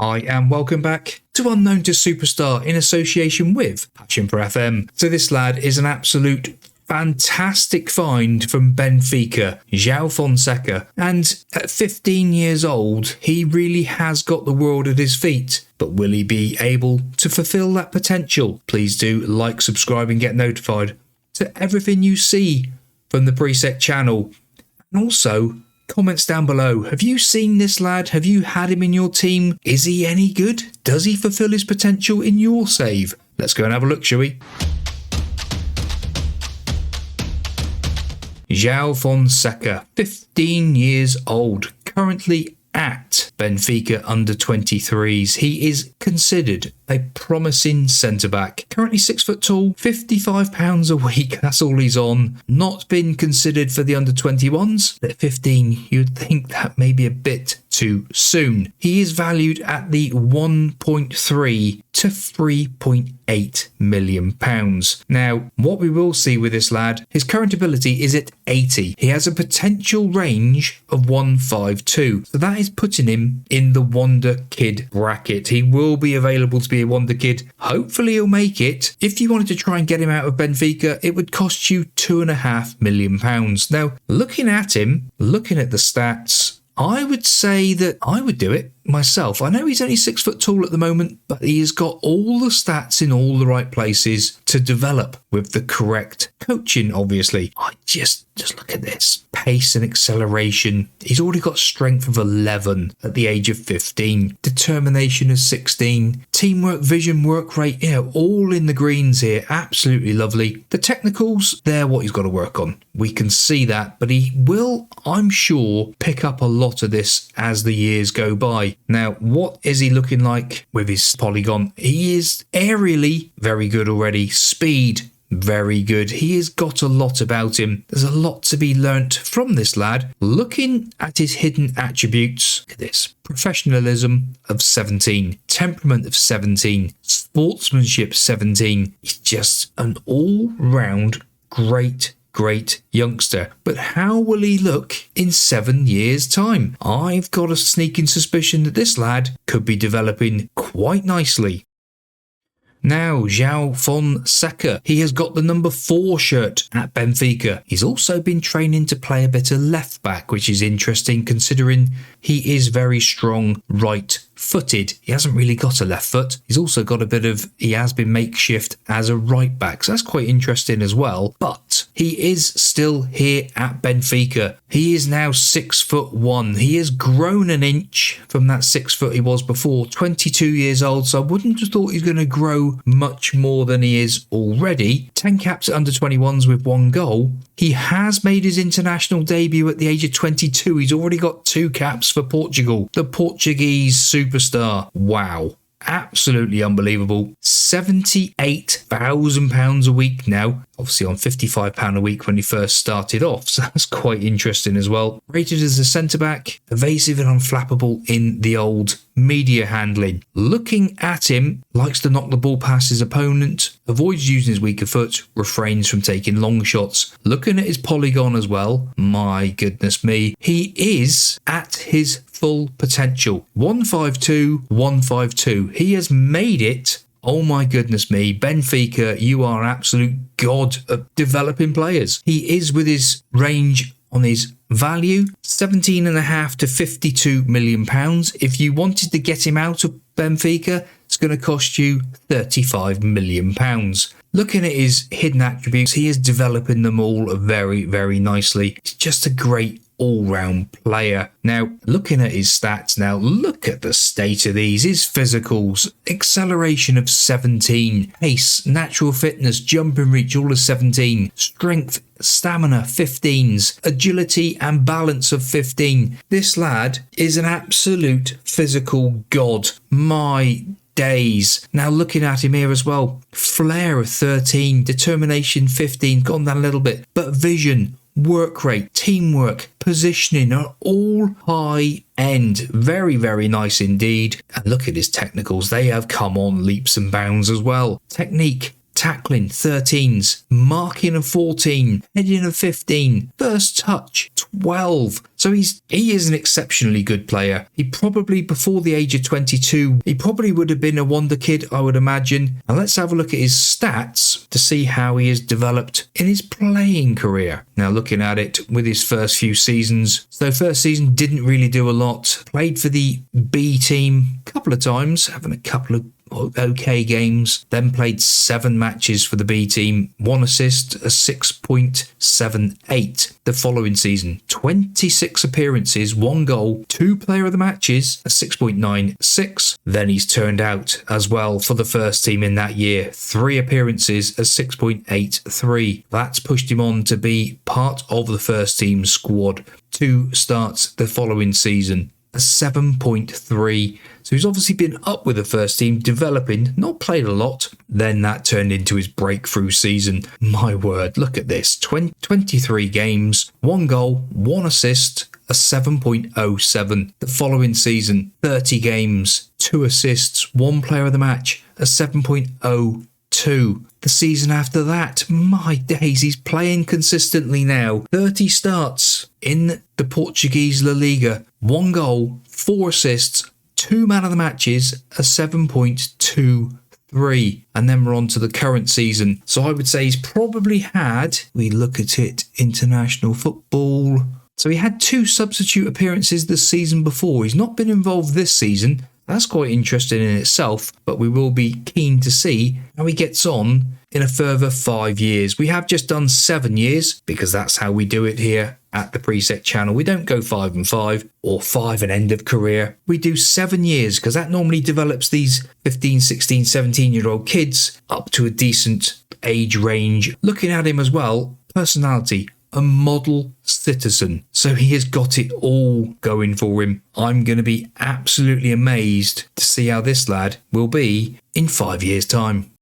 Hi and welcome back to Unknown to Superstar in association with Passion for FM. So this lad is an absolute fantastic find from Benfica, Joao Fonseca, and at 15 years old he really has got the world at his feet. But will he be able to fulfill that potential? Please do like, subscribe and get notified to everything you see from the PRIISEK channel. And also, comments down below. Have you seen this lad? Have you had him in your team? Is he any good? Does he fulfill his potential in your save? Let's go and have a look, shall we? Joao Fonseca, 15 years old, currently at Benfica under 23s. He is considered a promising centre-back. Currently 6 foot tall, £55 a week. That's all he's on. Not been considered for the under 21s. At 15, you'd think that may be a bit too soon. He is valued at the 1.3 to 3.8 million pounds. Now, what we will see with this lad, his current ability is at 80. He has a potential range of 152. So that is putting him in the wonderkid bracket. He will be available to be a wonderkid. Hopefully he'll make it. If you wanted to try and get him out of Benfica, it would cost you £2.5 million. Now, looking at him, looking at the stats, I would say that I would do it myself. I know he's only 6 foot tall at the moment, but he has got all the stats in all the right places to develop with the correct coaching, obviously. I just look at this. Pace and acceleration. He's already got strength of 11 at the age of 15. Determination of 16. Teamwork, vision, work rate, all in the greens here. Absolutely lovely. The technicals, they're what he's got to work on. We can see that, but he will, I'm sure, pick up a lot of this as the years go by. Now, what is he looking like with his polygon? He is aerially very good already. Speed, very good. He has got a lot about him. There's a lot to be learnt from this lad. Looking at his hidden attributes, look at this. Professionalism of 17, temperament of 17, sportsmanship 17. He's just an all-round great youngster. But how will he look in 7 years' time? I've got a sneaking suspicion that this lad could be developing quite nicely. Now, Joao Fonseca, he has got the number 4 shirt at Benfica. He's also been training to play a bit of left back, which is interesting considering he is very strong right-footed. He hasn't really got a left foot. He's also got he has been makeshift as a right back, so that's quite interesting as well. But he is still here at Benfica. He is now 6'1". He has grown an inch from that 6 foot he was before, 22 years old, so I wouldn't have thought he's going to grow much more than he is already. 10 caps at under 21s with 1 goal. He has made his international debut at the age of 22. He's already got 2 caps for Portugal. The Portuguese superstar. Wow. Absolutely unbelievable. £78,000 a week now. Obviously on £55 a week when he first started off, so that's quite interesting as well. Rated as a centre-back, evasive and unflappable in the old media handling. Looking at him, likes to knock the ball past his opponent, avoids using his weaker foot, refrains from taking long shots. Looking at his polygon as well, my goodness me, he is at his full potential. 152, 152. He has made it. Oh my goodness me, Benfica, you are absolute god of developing players. He is with his range on his value, 17.5 to 52 million pounds. If you wanted to get him out of Benfica, it's going to cost you 35 million pounds. Looking at his hidden attributes, he is developing them all very, very nicely. He's just a great all-round player. Now, looking at his stats now, look at the state of these. His physicals, acceleration of 17, pace, natural fitness, jump and reach, all of 17, strength, stamina, 15s, agility and balance of 15. This lad is an absolute physical god. My days. Now looking at him here as well, flair of 13, determination 15, gone down a little bit, but vision, work rate, teamwork, positioning are all high end. Very, very nice indeed. And look at his technicals. They have come on leaps and bounds as well. Technique, tackling 13s, marking of 14, heading of 15, first touch 12, So he is an exceptionally good player. He probably, before the age of 22, he probably would have been a wonder kid, I would imagine. And let's have a look at his stats to see how he has developed in his playing career. Now, looking at it with his first few seasons. So first season didn't really do a lot. Played for the B team a couple of times, having a couple of okay games, then played 7 matches for the B team, 1 assist, a 6.78. The following season, 26 appearances, 1 goal, 2 player of the matches, a 6.96. Then he's turned out as well for the first team in that year, 3 appearances, a 6.83. That's pushed him on to be part of the first team squad. 2 starts the following season, a 7.3. So he's obviously been up with the first team, developing, not played a lot. Then that turned into his breakthrough season. My word, look at this. 23 games, 1 goal, 1 assist, a 7.07. The following season, 30 games, 2 assists, 1 player of the match, a 7.02. The season after that, my days, he's playing consistently now. 30 starts in the Portuguese La Liga, 1 goal, 4 assists, 2 man of the matches, a 7.23. And then we're on to the current season. So I would say he's probably had, we look at it, international football. So he had 2 substitute appearances the season before. He's not been involved this season. That's quite interesting in itself, but we will be keen to see how he gets on in a further 5 years. We have just done 7 years because that's how we do it here at the PRIISEK channel. We don't go 5 and 5 or 5 and end of career. We do 7 years because that normally develops these 15, 16, 17-year-old kids up to a decent age range. Looking at him as well, personality, a model citizen. So he has got it all going for him. I'm going to be absolutely amazed to see how this lad will be in 5 years' time.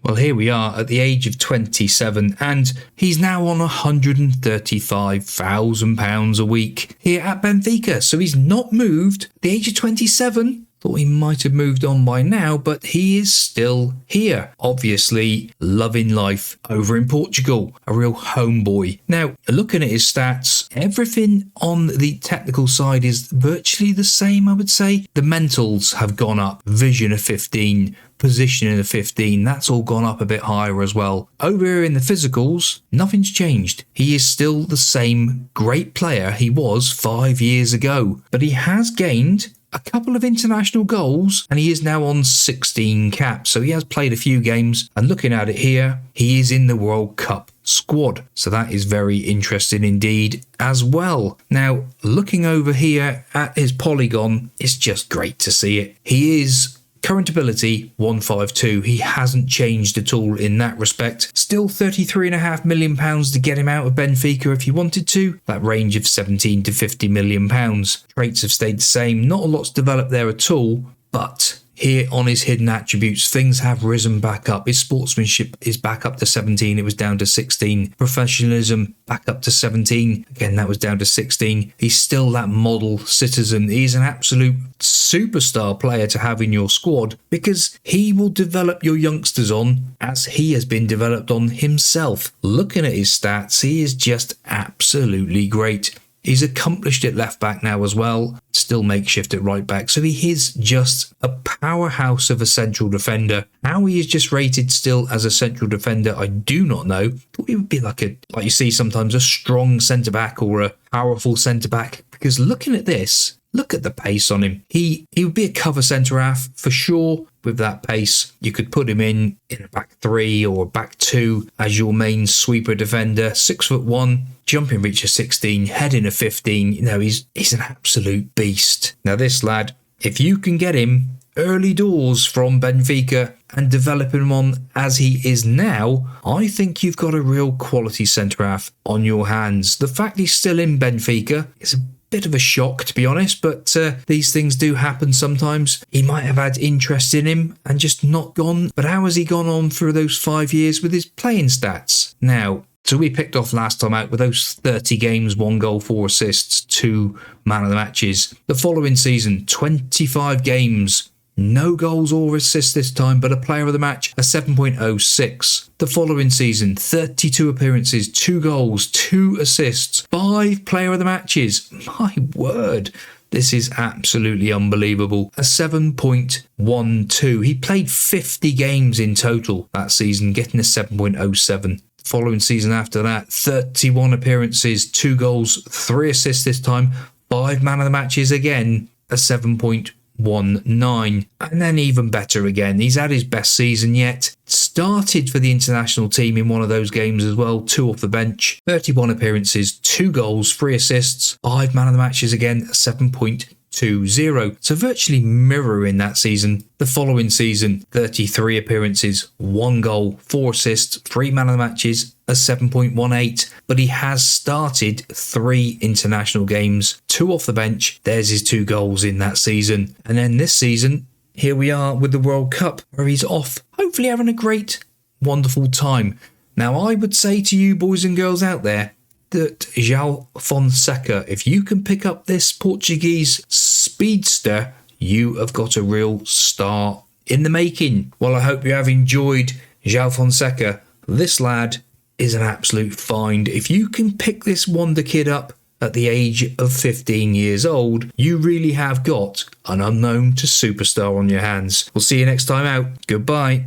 Well, here we are at the age of 27, and he's now on £135,000 a week here at Benfica. So he's not moved at the age of 27. Thought he might have moved on by now, but he is still here. Obviously, loving life over in Portugal. A real homeboy. Now, looking at his stats, everything on the technical side is virtually the same, I would say. The mentals have gone up. Vision of 15. Positioning of 15. That's all gone up a bit higher as well. Over here in the physicals, nothing's changed. He is still the same great player he was 5 years ago. But he has gained a couple of international goals, and he is now on 16 caps. So he has played a few games, and looking at it here, he is in the World Cup squad. So that is very interesting indeed as well. Now, looking over here at his polygon, it's just great to see it. He is current ability 152. He hasn't changed at all in that respect. Still £33.5 million to get him out of Benfica if he wanted to. That range of 17 to 50 million pounds. Traits have stayed the same. Not a lot's developed there at all, but here on his hidden attributes, things have risen back up. His sportsmanship is back up to 17. It was down to 16. Professionalism back up to 17. Again, that was down to 16. He's still that model citizen. He's an absolute superstar player to have in your squad because he will develop your youngsters on as he has been developed on himself. Looking at his stats, he is just absolutely great. He's accomplished at left back now as well, still makeshift at right back. So he is just a powerhouse of a central defender. How he is just rated still as a central defender, I do not know. Thought he would be like you see sometimes, a strong centre back or a powerful centre back. Because looking at this, look at the pace on him. He would be a cover centre half for sure. With that pace, you could put him in a back 3 or a back 2 as your main sweeper defender. 6'1", jumping reach of 16, heading of 15. You know, he's an absolute beast. Now this lad, if you can get him early doors from Benfica and develop him on as he is now, I think you've got a real quality centre half on your hands. The fact he's still in Benfica is a bit of a shock, to be honest, but these things do happen sometimes. He might have had interest in him and just not gone, but how has he gone on through those 5 years with his playing stats? Now, so we picked off last time out with those 30 games, 1 goal, 4 assists, 2 man of the matches. The following season, 25 games, no goals or assists this time, but a player of the match, a 7.06. The following season, 32 appearances, 2 goals, 2 assists, 5 player of the matches. My word. This is absolutely unbelievable. A 7.12. He played 50 games in total that season, getting a 7.07. Following season after that, 31 appearances, 2 goals, 3 assists this time, 5 man of the matches again, a 7.19. And then even better again, he's had his best season yet. Started for the international team in one of those games as well, 2 off the bench, 31 appearances, 2 goals, 3 assists, 5 man of the matches again, 7.20. So virtually mirroring that season. The following season, 33 appearances, 1 goal, 4 assists, 3 man of the matches, a 7.18. But he has started 3 international games, 2 off the bench. There's his 2 goals in that season. And then this season, here we are with the World Cup, where he's off, hopefully having a great, wonderful time. Now, I would say to you boys and girls out there, that Joao Fonseca, if you can pick up this Portuguese speedster, you have got a real star in the making. Well, I hope you have enjoyed Joao Fonseca. This lad is an absolute find. If you can pick this wonder kid up at the age of 15 years old, you really have got an unknown to superstar on your hands. We'll see you next time out. Goodbye.